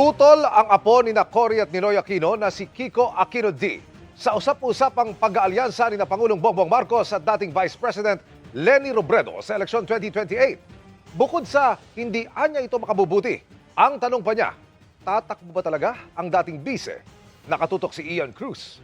Tutol ang apo ni Cory at Ninoy Aquino na si Kiko Aquino D sa usap-usapang pag-aalyansa ni Pangulong Bongbong Marcos at dating Vice President Leni Robredo sa eleksyon 2028. Bukod sa hindi anya ito makabubuti, ang tanong pa niya, tatakbo ba talaga ang dating bise? Nakatutok si Ian Cruz.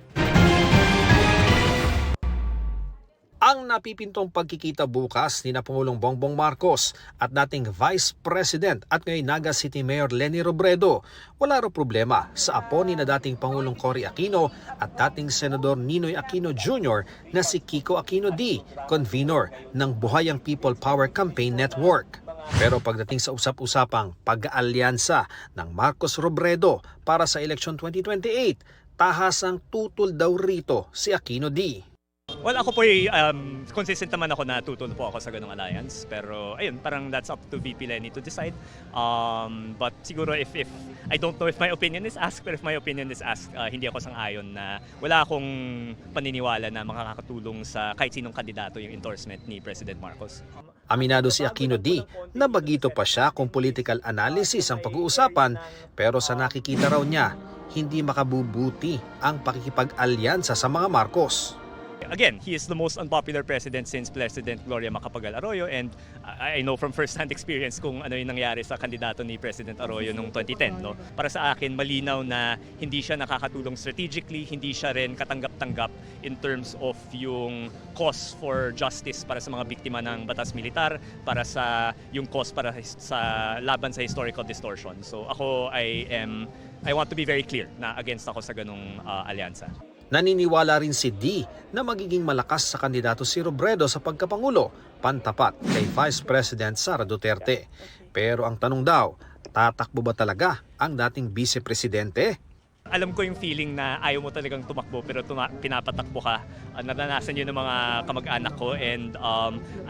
Ang napipintong pagkikita bukas ni Pangulong Bongbong Marcos at dating Vice President at ngayon Naga City Mayor Leni Robredo, wala raw problema sa apo ni dating Pangulong Cory Aquino at dating Senador Ninoy Aquino Jr. na si Kiko Aquino D, convener ng Buhayang People Power Campaign Network. Pero pagdating sa usap-usapang pag-aalyansa ng Marcos Robredo para sa eleksyon 2028, tahasang tutol daw rito si Aquino D. Well, ako po consistent naman ako na tutol po ako sa ganung alliance. Pero ayun, parang that's up to VP Leni to decide. But siguro if I don't know if my opinion is asked, but if my opinion is asked, hindi ako sang-ayon na wala akong paniniwala na makakatulong sa kahit sinong kandidato yung endorsement ni President Marcos. Aminado si Aquino D na bagito pa siya kung political analysis ang pag-uusapan, pero sa nakikita raw niya, hindi makabubuti ang pakikipag-alyansa sa mga Marcos. Again, he is the most unpopular president since President Gloria Macapagal Arroyo, and I know from first-hand experience kung ano yung nangyari sa kandidato ni President Arroyo noong 2010. No? Para sa akin, malinaw na hindi siya nakakatulong strategically, hindi siya rin katanggap-tanggap in terms of yung cause for justice para sa mga biktima ng batas militar, para sa yung cause para sa laban sa historical distortion. So ako, I want to be very clear na against ako sa ganung alyansa. Naniniwala rin si D na magiging malakas sa kandidato si Robredo sa pagkapangulo, pantapat kay Vice President Sara Duterte. Pero ang tanong daw, tatakbo ba talaga ang dating Vice Presidente? Alam ko yung feeling na ayaw mo talagang tumakbo pero pinapatakbo ka. Naranasan yun ng mga kamag-anak ko, and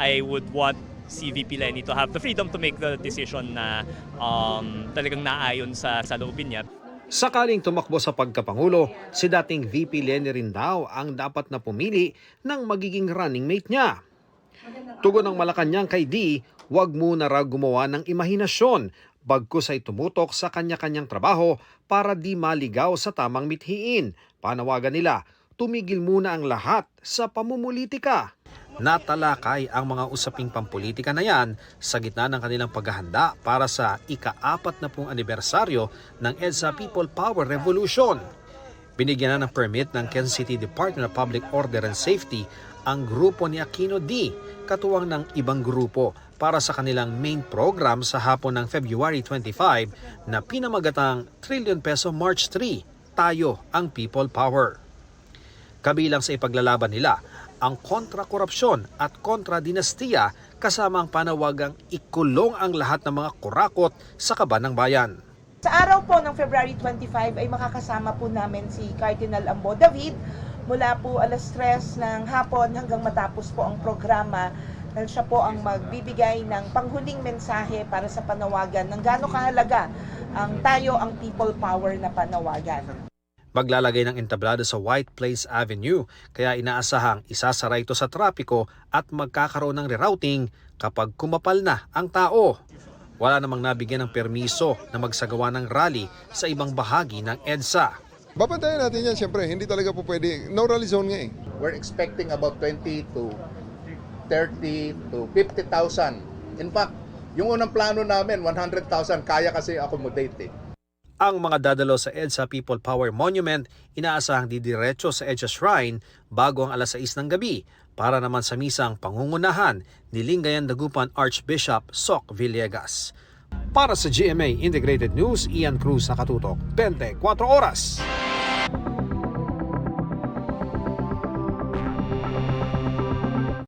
I would want si VP Leni to have the freedom to make the decision na talagang naayon sa loobin niya. Sakaling tumakbo sa pagkapangulo, si dating VP Leni rin daw ang dapat na pumili ng magiging running mate niya. Tugon ng Malacanang kay D, huwag muna raw gumawa ng imahinasyon, bagkus ay tumutok sa kanya-kanyang trabaho para di maligaw sa tamang mithiin. Panawagan nila, tumigil muna ang lahat sa pamumulitika. Natalakay ang mga usaping pampolitika na yan sa gitna ng kanilang paghahanda para sa ika-40 anibersaryo ng EDSA People Power Revolution. Binigyan na ng permit ng Quezon City Department of Public Order and Safety ang grupo ni Aquino D, katuwang ng ibang grupo para sa kanilang main program sa hapon ng February 25 na pinamagatang trillion peso March 3, Tayo ang People Power. Kabilang sa ipaglalaban nila ang kontra-korupsyon at kontra-dinastiya, kasama ang panawagang ikulong ang lahat ng mga kurakot sa kaban ng bayan. Sa araw po ng February 25 ay makakasama po namin si Cardinal Ambo David mula po 3:00 ng hapon hanggang matapos po ang programa. Dahil siya po ang magbibigay ng panghuling mensahe para sa panawagan ng gaano kahalaga ang tayo ang people power na panawagan. Maglalagay ng entablado sa White Plains Avenue, kaya inaasahang isasara ito sa trapiko at magkakaroon ng rerouting kapag kumapal na ang tao. Wala namang nabigyan ng permiso na magsagawa ng rally sa ibang bahagi ng EDSA. Babantayan natin yan, siyempre. Hindi talaga po pwede. No rally zone nga eh. We're expecting about 20 to 30 to 50,000. In fact, yung unang plano namin, 100,000, kaya kasi accommodate eh. Ang mga dadalo sa EDSA People Power Monument inaasahang didiretso sa EDSA Shrine bago ang 6:00 ng gabi para naman sa misang pangungunahan ni Lingayen Dagupan Archbishop Soc Villegas. Para sa GMA Integrated News, Ian Cruz, Nakatutok, 24 Oras.